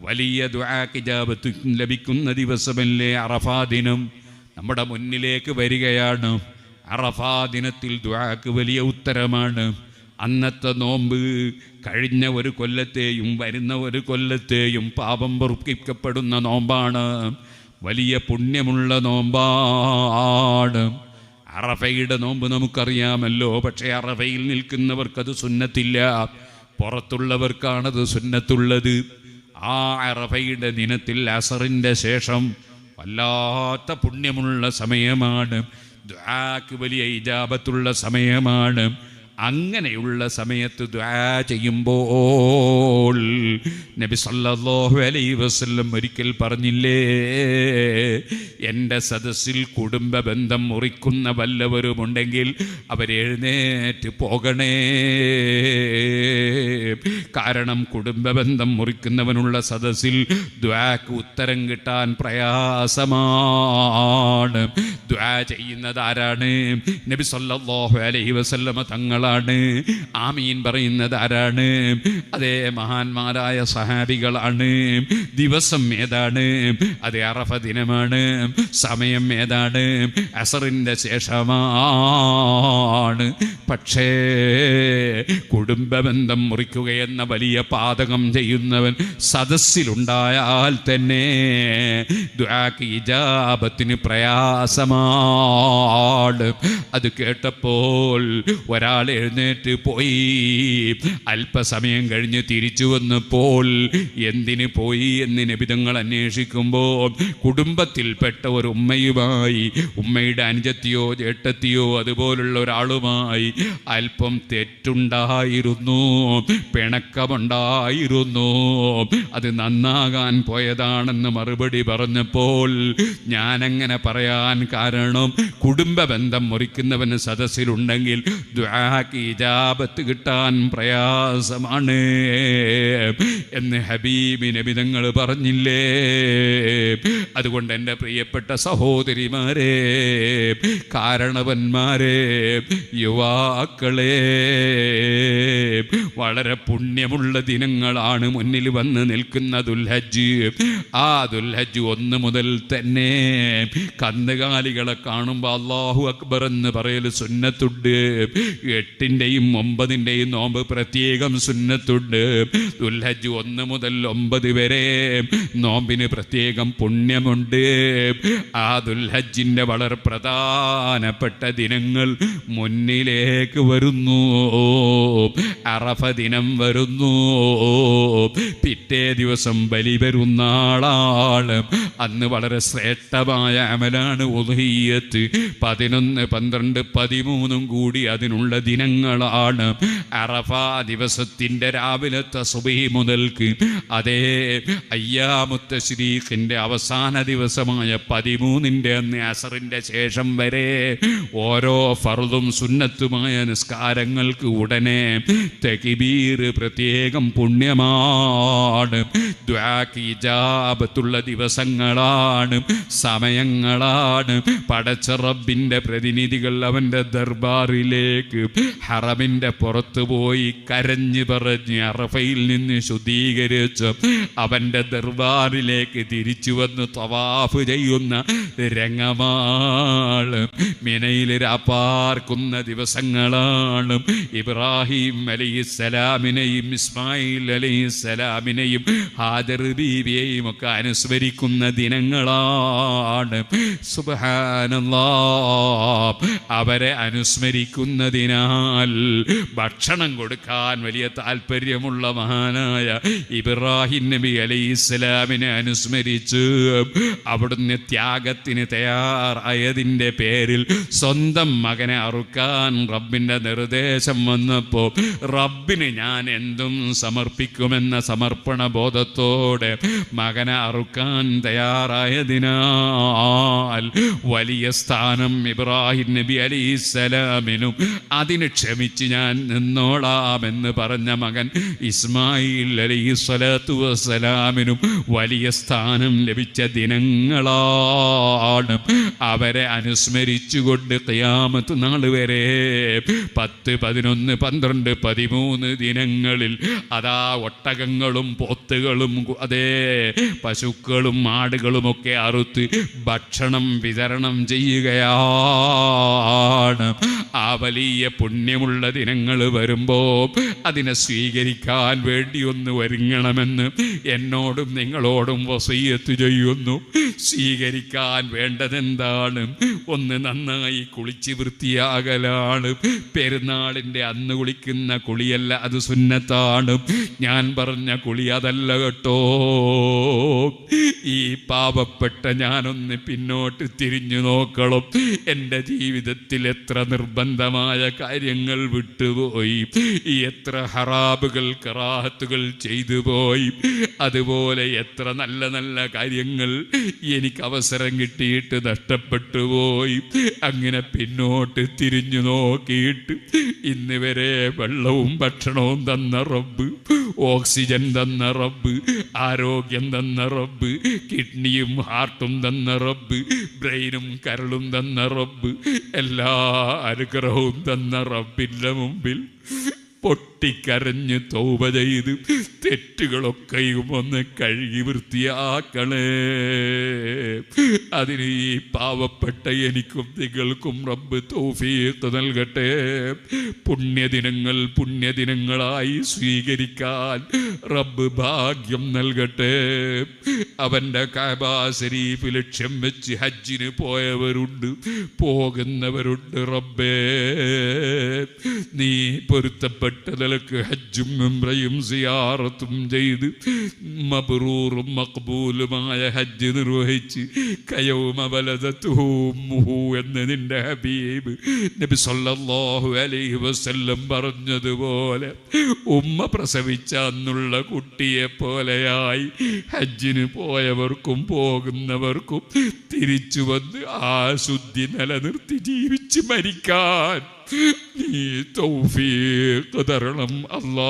വലിയ ദുആക്ക് ഇജാബത്ത് ലഭിക്കുന്ന ദിവസമല്ലേ അറഫാ ദിനം? നമ്മുടെ മുന്നിലേക്ക് വരികയാണ്. അറഫാ ദിനത്തിൽ ദുആക്ക് വലിയ ഉത്തരമാണ്. അന്നത്തെ നോമ്പ് കഴിഞ്ഞ ഒരു കൊല്ലത്തെയും വരുന്ന ഒരു കൊല്ലത്തെയും പാപം പൊറുപ്പിക്കപ്പെടുന്ന നോമ്പാണ്. വലിയ പുണ്യമുള്ള നോമ്പാണ്. അറഫയുടെ നോമ്പ് നമുക്കറിയാമല്ലോ. പക്ഷേ അറഫയിൽ നിൽക്കുന്നവർക്കത് സുന്നത്തില്ല, പുറത്തുള്ളവർക്കാണത് സുന്നത്തുള്ളത്. ആ അറഫയുടെ ദിനത്തിൽ അസറിൻ്റെ ശേഷം വല്ലാത്ത പുണ്യമുള്ള സമയമാണ്. ദുആക്ക് വലിയ ഇജാബത്തുള്ള സമയമാണ്. അങ്ങനെയുള്ള സമയത്ത് ദുആ ചെയ്യുമ്പോൾ നബി സല്ലല്ലാഹു അലൈഹി വസല്ലം ഒരിക്കൽ പറഞ്ഞില്ലേ, എൻ്റെ സദസ്സിൽ കുടുംബ ബന്ധം മുറിക്കുന്ന വല്ലവരുമുണ്ടെങ്കിൽ അവരെഴുന്നേറ്റ് പോകണേ. കാരണം കുടുംബ ബന്ധം മുറിക്കുന്നവനുള്ള സദസ്സിൽ ദുആക്ക് ഉത്തരം കിട്ടാൻ പ്രയാസമാണ്. ദുആ ചെയ്യുന്നത് ആരാണ്? നബി സല്ലല്ലാഹു അലൈഹി വസല്ലം തങ്ങളാണ്. ആമീൻ പറയുന്നത് ആരാണ്? അതേ മഹാന്മാരായ സഹാബികളാണ്. ദിവസം ഏതാണ്? അതേ അറഫ ദിനമാണ്. സമയം ഏതാണ്? അസറിൻ്റെ ശേഷമാണ്. പക്ഷേ കുടുംബബന്ധം മുറിക്കുകയെന്ന വലിയ പാതകം ചെയ്യുന്നവൻ സദസ്സിലുണ്ടായാൽ തന്നെ ദുആക്ക് ഇജാബത്തിന് പ്രയാസമാണ്. അത് കേട്ടപ്പോൾ ഒരാൾ എഴുന്നേറ്റ് പോയി. അല്പസമയം കഴിഞ്ഞ് തിരിച്ചു വന്നപ്പോൾ എന്തിന് പോയി എന്ന് നബി തങ്ങൾ അന്വേഷിക്കുമ്പോൾ കുടുംബത്തിൽപ്പെട്ട ഒരു ഉമ്മയുമായി, ഉമ്മയുടെ അനുജത്തിയോ ജേട്ടത്തിയോ അതുപോലുള്ള ഒരാളുമായി അല്പം തെറ്റുണ്ടായിരുന്നു, പിണക്കമുണ്ടായിരുന്നു. അത് നന്നാകാൻ പോയതാണെന്ന് മറുപടി പറഞ്ഞപ്പോൾ ഞാനങ്ങനെ പറയാൻ കാരണം കുടുംബ ബന്ധം മുറിക്കുന്നവന് സദസ്സിലുണ്ടെങ്കിൽ ദുആക്ക് ഇജാബത്ത് കിട്ടാൻ പ്രയാസമാണ് എന്ന് ഹബീബി നബി തങ്ങൾ പറഞ്ഞില്ലേ. അതുകൊണ്ട് എൻ്റെ പ്രിയപ്പെട്ട സഹോദരിമാരെ, കാരണവന്മാരെ, യുവാക്കളെ, വളരെ പുണ്യമുള്ള ദിനങ്ങളാണ് മുന്നിൽ വന്ന് നിൽക്കുന്ന ദുൽഹജ്ജ്. ആ ദുൽഹജ്ജ് 1 മുതൽ തന്നെ കന്നുകാലികളെ കാണുമ്പോൾ അല്ലാഹു അക്ബർ എന്ന് പറയൽ സുന്നത്തുണ്ട്. 8-ൻ്റെയും 9-ൻ്റെയും നോമ്പ് പ്രത്യേകം സുന്നത്തുണ്ട്. ദുൽഹജ്ജ് 1 മുതൽ 9 വരെ നോമ്പിന് പ്രത്യേകം പുണ്യമുണ്ട്. ആ ദുൽഹജ്ജിൻ്റെ വളരെ പ്രധാനപ്പെട്ട ദിനങ്ങൾ മുന്നിലേക്ക് വരുന്നു. അറഫ ദിനം വരുന്നു. പിറ്റേ ദിവസം ബലി പെരുന്നാളാണ്. അന്ന് വളരെ ശ്രേഷ്ഠമായ അമലാണ് ഉദ്ഹിയ്യത്ത്. 11, 12, 13 കൂടി അതിനുള്ള ദിനങ്ങളാണ്. അറഫ ദിവസത്തിൻ്റെ രാവിലത്തെ സുബഹി മുതൽക്ക് അതേ അയ്യാമുത്ത തശ്രീഖിൻ്റെ അവസാന ദിവസമായ 13-ൻ്റെ അന്ന് അസറിൻ്റെ ശേഷം വരെ ഓരോ ഫർദും സുന്നത്തുമായ നിസ്കാരങ്ങൾക്ക് ഉടനെ തക്ബീർ പ്രത്യേകം പുണ്യമാണ്. ദുആക്ക് ഇജാബത്തുള്ള ദിവസങ്ങളാണ്, സമയങ്ങളാണ്. പടച്ച റബ്ബിൻ്റെ പ്രതിനിധികൾ അവൻ്റെ ദർബാറിലേക്ക് ഹറമിൻ്റെ പുറത്ത് പോയി കരഞ്ഞ് പറഞ്ഞ് അറഫയിൽ നിന്ന് ശുദ്ധീകരിച്ച് അവൻ്റെ ദർബാറിലേക്ക് തിരിച്ചു വന്ന് തവാഫ് ചെയ്യുന്ന രംഗമാണ്. മിനയിൽ രാപ്പാർക്കുന്ന ദിവസങ്ങളാണ്. ഇബ്രാഹിം അലൈഹിസ്സലാമിനെയും ഇസ്മായിൽ അലൈഹിസ്സലാമിനെയും ഹാജർ ബീവിയെയും ഒക്കെ അനുസ്മരിക്കുന്ന ദിനങ്ങളാണ്. സുബ്ഹാനല്ലാഹ്, അവരെ അനുസ്മരിക്കുന്നതിനാൽ ഭക്ഷണം കൊടുക്കാൻ വലിയ താല്പര്യമുള്ള മഹാനായ ഇബ്രാഹിം നബി അലൈഹിസ്സലാമിനെ അനുസ്മരിച്ച് അവിടുന്ന് ത്യാഗത്തിന് തയ്യാറായതിൻ്റെ പേരിൽ സ്വന്തം മകനെ അറുക്കാൻ റബ്ബിൻ്റെ നിർദ്ദേശം വന്നപ്പോൾ റബ്ബിന് ഞാൻ എന്തും സമർപ്പിക്കുമെന്ന സമർപ്പണ ബോധത്തോടെ മകനെ അറുക്കാൻ തയ്യാറായതിനാൽ വലിയ സ്ഥാനം ഇബ്രാഹിം നബി അലൈഹിസ്സലാമിനും അതിന് ക്ഷമിച്ച് ഞാൻ നിന്നോളാമെന്ന് പറഞ്ഞ മകൻ ഇസ്മായിൽ അലൈഹിസ്സലാത്തു വസ്സലാമിനും വലിയ സ്ഥാനം ലഭിച്ച ദിനങ്ങളാണ്. അവരെ അനുസ്മരിച്ചുകൊണ്ട് ഖിയാമത്ത് നാൾ വരെ 10, 11, 12, 13 ദിനങ്ങളിൽ അതാ ഒട്ടകങ്ങളും പോത്തുകളും അതേ പശുക്കളും ആടുകളുമൊക്കെ അറുത്ത് ഭക്ഷണം വിതരണം ചെയ്യുകയാണ്. ആ വലിയ പുണ്യമുള്ള ദിനങ്ങൾ വരുമ്പോൾ അതിനെ സ്വീകരിക്കാൻ വേണ്ടി ഒന്ന് ഒരുങ്ങണമെന്ന് എന്നോടും നിങ്ങളോടും വസിയ്യത്ത് ചെയ്യുന്നു. സ്വീകരിക്കാൻ വേണ്ടതെന്താണ്? ഒന്ന് നന്നായി കുളിച്ച് വൃത്തിയാകലാണ്. പെരുന്നാളിൻ്റെ അന്ന് കുളിക്കുന്ന കുളിയല്ല, അത് സുന്നത്താണ്. ഞാൻ പറഞ്ഞ കുളി അതല്ല കേട്ടോ. ഈ പാവപ്പെട്ട ഞാനൊന്ന് പിന്നോട്ട് തിരിഞ്ഞു നോക്കണം. എൻ്റെ ജീവിതത്തിൽ എത്ര നിർബന്ധമായ കാര്യങ്ങൾ വിട്ടുപോയി, എത്ര ഹറാബുകൾ കറാഹത്തുകൾ ചെയ്തു പോയി, അതുപോലെ എത്ര നല്ല നല്ല കാര്യങ്ങൾ എനിക്ക് അവസരം കിട്ടിയിട്ട് നഷ്ടപ്പെട്ടു പോയി. അങ്ങനെ പിന്നോട്ട് തിരിഞ്ഞു നോക്കിയിട്ട് ഇന്ന് വരെ വെള്ളവും ഭക്ഷണവും തന്ന റബ്ബ്, ഓക്സിജൻ തന്ന റബ്ബ്, ആരോഗ്യം തന്ന റബ്ബ്, കിഡ്നിയും ഹാർട്ടും തന്ന റബ്ബ്, ബ്രെയിനും കരളും തന്ന റബ്ബ്, എല്ലാ അനുഗ്രഹവും തന്ന റബ്ബിൻ്റെ മുമ്പിൽ പൊട്ടിക്കരഞ്ഞ് തൗബ ചെയ്ത് തെറ്റുകളൊക്കെയും ഒന്ന് കഴുകി വൃത്തിയാക്കണേ. അതിന് ഈ പാവപ്പെട്ട എനിക്കും നിങ്ങൾക്കും റബ്ബ് തൗഫീഖ് നൽകട്ടെ. പുണ്യദിനങ്ങളായി സ്വീകരിക്കാൻ റബ്ബ് ഭാഗ്യം നൽകട്ടെ. അവൻ്റെ കഅബ ശരീഫ് ലക്ഷ്യം വെച്ച് ഹജ്ജിന് പോയവരുണ്ട്, പോകുന്നവരുണ്ട്. റബ്ബേ, നീ പൊരുത്തപ്പെട്ട നിലക്ക് ഹജ്ജും ഉംറയും സിയാറത്തും ചെയ്ത് മബ്റൂറും മഖ്ബൂലുമായ ഹജ്ജ് നിർവഹിച്ച് കയൗമ വലദതുഹു ഉമ്മുഹു എന്ന് നിന്റെ ഹബീബ് നബി സല്ലല്ലാഹു അലൈഹി വസല്ലം പറഞ്ഞതുപോലെ ഉമ്മ പ്രസവിച്ച അന്നുള്ള കുട്ടിയെ പോലെയായി ഹജ്ജിന് പോയവർക്കും പോകുന്നവർക്കും തിരിച്ചു വന്ന് ആ ശുദ്ധി നിലനിർത്തി ജീവിച്ച് മരിക്കാൻ നീ തൗഫീഖ് തരണം അല്ലാഹ്.